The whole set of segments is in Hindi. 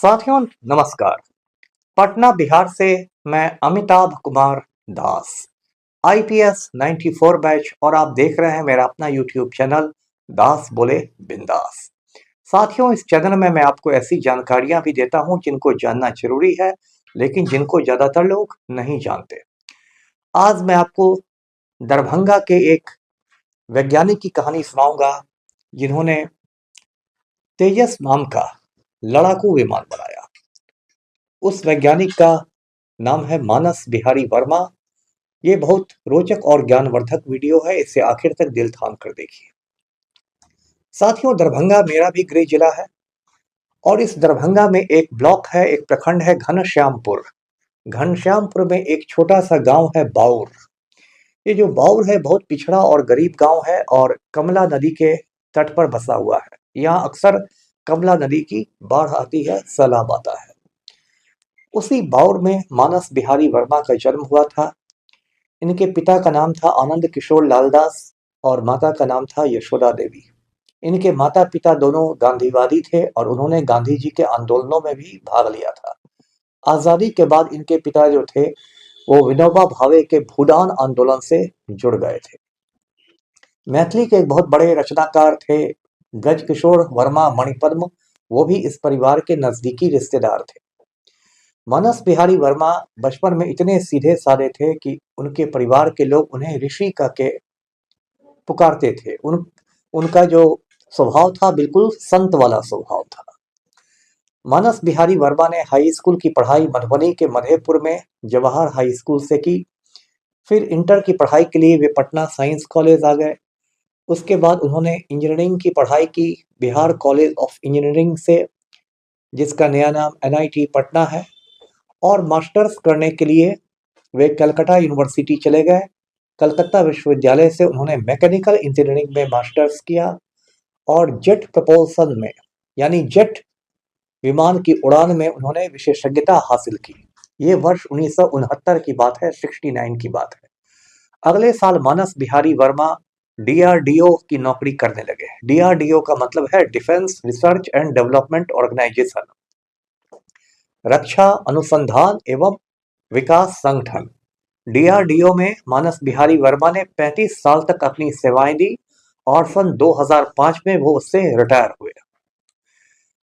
साथियों नमस्कार। पटना बिहार से मैं अमिताभ कुमार दास, आईपीएस 94 बैच, और आप देख रहे हैं मेरा अपना यूट्यूब चैनल दास बोले बिंदास। साथियों, इस चैनल में मैं आपको ऐसी जानकारियां भी देता हूं जिनको जानना जरूरी है, लेकिन जिनको ज्यादातर लोग नहीं जानते। आज मैं आपको दरभंगा के एक वैज्ञानिक की कहानी सुनाऊंगा जिन्होंने तेजस नाम का लड़ाकू विमान बनाया। उस वैज्ञानिक का नाम है मानस बिहारी वर्मा। ये बहुत रोचक और ज्ञानवर्धक वीडियो है, इसे आखिर तक दिल थाम कर देखिए। साथियों, दरभंगा मेरा भी गृह जिला है और इस दरभंगा में एक ब्लॉक है, एक प्रखंड है घनश्यामपुर। घनश्यामपुर में एक छोटा सा गांव है बाउर। ये जो बाउर है बहुत पिछड़ा और गरीब गांव है और कमला नदी के तट पर बसा हुआ है। यहाँ अक्सर कमला नदी की बाढ़ आती है, सैलाब आता है। उसी बाउर में मानस बिहारी वर्मा का जन्म हुआ था। इनके पिता का नाम था आनंद किशोर लालदास और माता का नाम था यशोदा देवी। इनके माता पिता दोनों गांधीवादी थे और उन्होंने गांधी जी के आंदोलनों में भी भाग लिया था। आजादी के बाद इनके पिता जो थे वो विनोबा भावे के भूदान आंदोलन से जुड़ गए थे। मैथिली के एक बहुत बड़े रचनाकार थे ब्रज किशोर वर्मा मणिपद्म, वो भी इस परिवार के नजदीकी रिश्तेदार थे। मानस बिहारी वर्मा बचपन में इतने सीधे साधे थे कि उनके परिवार के लोग उन्हें ऋषि कह के पुकारते थे। उनका जो स्वभाव था बिल्कुल संत वाला स्वभाव था। मानस बिहारी वर्मा ने हाई स्कूल की पढ़ाई मधुबनी के मधेपुर में जवाहर हाई स्कूल से की। फिर इंटर की पढ़ाई के लिए वे पटना साइंस कॉलेज आ गए। उसके बाद उन्होंने इंजीनियरिंग की पढ़ाई की बिहार कॉलेज ऑफ इंजीनियरिंग से, जिसका नया नाम एनआईटी पटना है। और मास्टर्स करने के लिए वे कलकत्ता यूनिवर्सिटी चले गए। कलकत्ता विश्वविद्यालय से उन्होंने मैकेनिकल इंजीनियरिंग में मास्टर्स किया और जेट प्रपोल्सन में यानी जेट विमान की उड़ान में उन्होंने विशेषज्ञता हासिल की। ये वर्ष 1969 की बात है, 69 की बात है। अगले साल मानस बिहारी वर्मा डीआरडीओ की नौकरी करने लगे। डीआरडीओ का मतलब है defence research and development organisation, रक्षा अनुसंधान एवं विकास संगठन। डीआरडीओ में मानस बिहारी वर्मा ने 35 साल तक अपनी सेवाएं दी और सन 2005 में वो उससे रिटायर हुए।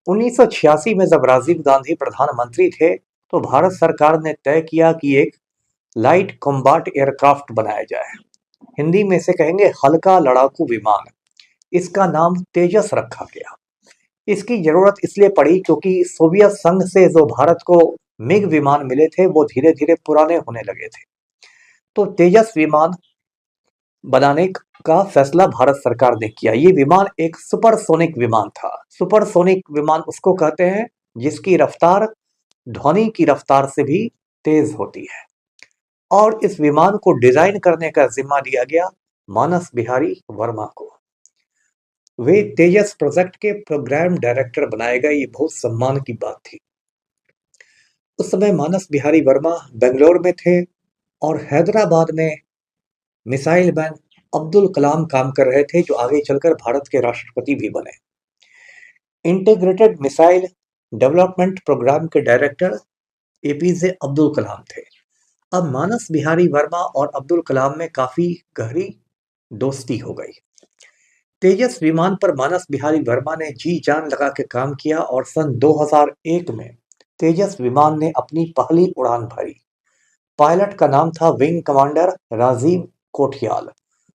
1986 में जब राजीव गांधी प्रधानमंत्री थे तो भारत सरकार ने तय किया कि एक लाइट कॉम्बैट एयरक्राफ्ट बनाया जाए। हिंदी में से कहेंगे हल्का लड़ाकू विमान। इसका नाम तेजस रखा गया। इसकी जरूरत इसलिए पड़ी क्योंकि सोवियत संघ से जो भारत को मिग विमान मिले थे वो धीरे धीरे पुराने होने लगे थे। तो तेजस विमान बनाने का फैसला भारत सरकार ने किया। ये विमान एक सुपरसोनिक विमान था। सुपरसोनिक विमान उसको कहते हैं जिसकी रफ्तार ध्वनि की रफ्तार से भी तेज होती है। और इस विमान को डिजाइन करने का जिम्मा दिया गया मानस बिहारी वर्मा को। वे तेजस प्रोजेक्ट के प्रोग्राम डायरेक्टर बनाए गए। ये बहुत सम्मान की बात थी। उस समय मानस बिहारी वर्मा बेंगलोर में थे और हैदराबाद में मिसाइल मैन अब्दुल कलाम काम कर रहे थे, जो आगे चलकर भारत के राष्ट्रपति भी बने। इंटीग्रेटेड मिसाइल डेवलपमेंट प्रोग्राम के डायरेक्टर एपीजे अब्दुल कलाम थे। अब मानस बिहारी वर्मा और अब्दुल कलाम में काफी गहरी दोस्ती हो गई। तेजस विमान पर मानस बिहारी वर्मा ने जी जान लगा के काम किया और सन 2001 में तेजस विमान ने अपनी पहली उड़ान भरी। पायलट का नाम था विंग कमांडर राजीव कोठियाल।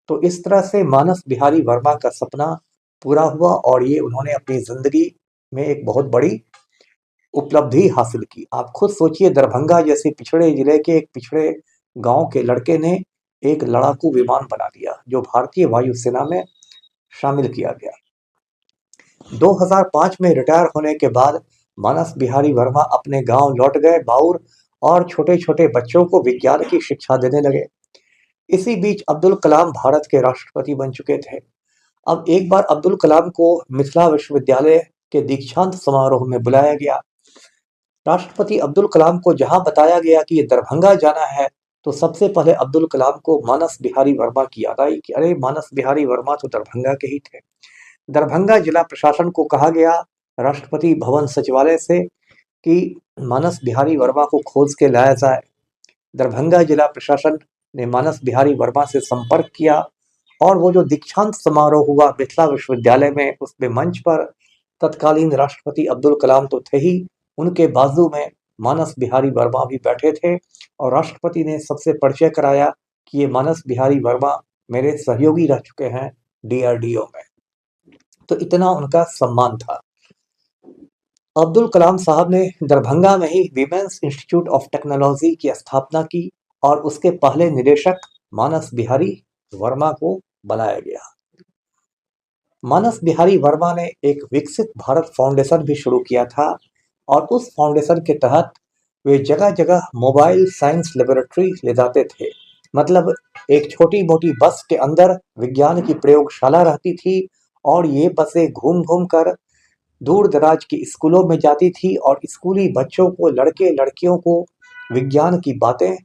तो इस तरह से मानस बिहारी वर्मा का सपना पूरा हुआ और ये उन्होंने अपनी जिंदगी में एक बहुत बड़ी उपलब्धि हासिल की। आप खुद सोचिए, दरभंगा जैसे पिछड़े जिले के एक पिछड़े गांव के लड़के ने एक लड़ाकू विमान बना दिया जो भारतीय वायुसेना में शामिल किया गया। 2005 में रिटायर होने के बाद मानस बिहारी वर्मा अपने गांव लौट गए बाउर और छोटे छोटे बच्चों को विज्ञान की शिक्षा देने लगे। इसी बीच अब्दुल कलाम भारत के राष्ट्रपति बन चुके थे। अब एक बार अब्दुल कलाम को मिथिला विश्वविद्यालय के दीक्षांत समारोह में बुलाया गया। राष्ट्रपति अब्दुल कलाम को जहां बताया गया कि ये दरभंगा जाना है तो सबसे पहले अब्दुल कलाम को मानस बिहारी वर्मा की याद आई कि अरे, मानस बिहारी वर्मा तो दरभंगा के ही थे। दरभंगा जिला प्रशासन को कहा गया राष्ट्रपति भवन सचिवालय से कि मानस बिहारी वर्मा को खोज के लाया जाए। दरभंगा जिला प्रशासन ने मानस बिहारी वर्मा से संपर्क किया और वो जो दीक्षांत समारोह हुआ मिथिला विश्वविद्यालय में, उसमें मंच पर तत्कालीन राष्ट्रपति अब्दुल कलाम तो थे ही, उनके बाजू में मानस बिहारी वर्मा भी बैठे थे और राष्ट्रपति ने सबसे परिचय कराया कि ये मानस बिहारी वर्मा मेरे सहयोगी रह चुके हैं DRDO में। तो इतना उनका सम्मान था। अब्दुल कलाम साहब ने दरभंगा में ही वीमेंस इंस्टीट्यूट ऑफ टेक्नोलॉजी की स्थापना की और उसके पहले निदेशक मानस बिहारी वर्मा को बनाया गया। मानस बिहारी वर्मा ने एक विकसित भारत फाउंडेशन भी शुरू किया था और उस फाउंडेशन के तहत वे जगह जगह मोबाइल साइंस लेबोरेटरी ले जाते थे। मतलब एक छोटी मोटी बस के अंदर विज्ञान की प्रयोगशाला रहती थी और ये बसें घूम घूम कर दूर दराज की स्कूलों में जाती थी और स्कूली बच्चों को, लड़के लड़कियों को विज्ञान की बातें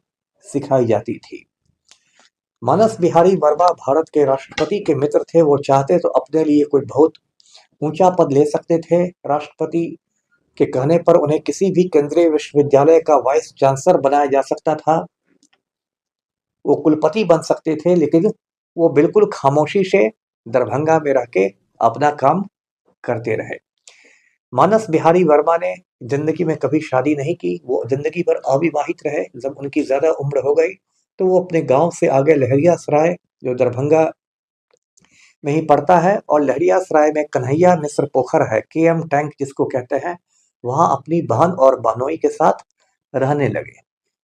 सिखाई जाती थी। मानस बिहारी वर्मा भारत के राष्ट्रपति के मित्र थे। वो चाहते तो अपने लिए कोई बहुत ऊंचा पद ले सकते थे। राष्ट्रपति के कहने पर उन्हें किसी भी केंद्रीय विश्वविद्यालय का वाइस चांसलर बनाया जा सकता था, वो कुलपति बन सकते थे, लेकिन वो बिल्कुल खामोशी से दरभंगा में रह के अपना काम करते रहे। मानस बिहारी वर्मा ने जिंदगी में कभी शादी नहीं की। वो जिंदगी भर अविवाहित रहे। जब उनकी ज्यादा उम्र हो गई तो वो अपने गांव से आगे लहरियासराय, जो दरभंगा में ही पड़ता है, और लहरियासराय में कन्हैया मिश्र पोखर है, KM टैंक जिसको कहते हैं, वहां अपनी बहन और बहनोई के साथ रहने लगे।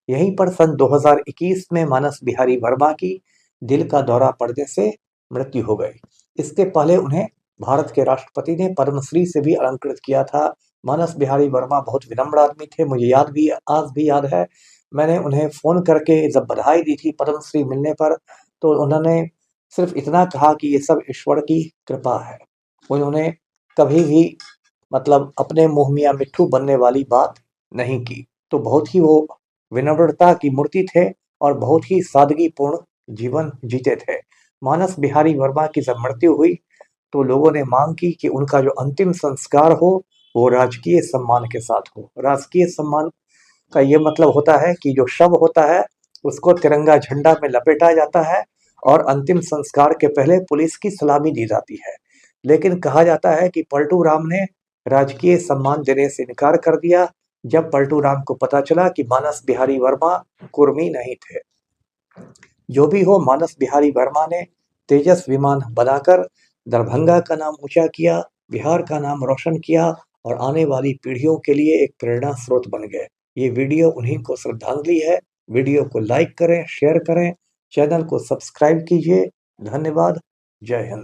यहीं पर सन 2021 में मानस बिहारी वर्मा की दिल का दौरा पड़ने से मृत्यु हो गई। इसके पहले उन्हें भारत के राष्ट्रपति ने पद्मश्री से भी अलंकृत किया था। मानस बिहारी वर्मा बहुत विनम्र आदमी थे। मुझे आज भी याद है, मैंने उन्हें फोन करके जब बधाई दी थी पद्मश्री मिलने पर, तो उन्होंने सिर्फ इतना कहा कि ये सब ईश्वर की कृपा है। उन्होंने कभी भी मतलब अपने मुंह मियां मिट्ठू बनने वाली बात नहीं की। तो बहुत ही वो विनम्रता की मूर्ति थे और बहुत ही सादगीपूर्ण जीवन जीते थे। मानस बिहारी वर्मा की जब मृत्यु हुई तो लोगों ने मांग की कि उनका जो अंतिम संस्कार हो वो राजकीय सम्मान के साथ हो। राजकीय सम्मान का ये मतलब होता है कि जो शव होता है उसको तिरंगा झंडा में लपेटा जाता है और अंतिम संस्कार के पहले पुलिस की सलामी दी जाती है। लेकिन कहा जाता है कि पलटू राम ने राजकीय सम्मान देने से इनकार कर दिया जब पलटू राम को पता चला कि मानस बिहारी वर्मा कुर्मी नहीं थे। जो भी हो, मानस बिहारी वर्मा ने तेजस विमान बनाकर दरभंगा का नाम ऊंचा किया, बिहार का नाम रोशन किया और आने वाली पीढ़ियों के लिए एक प्रेरणा स्रोत बन गए। ये वीडियो उन्हीं को श्रद्धांजलि है। वीडियो को लाइक करें, शेयर करें, चैनल को सब्सक्राइब कीजिए। धन्यवाद। जय हिंद।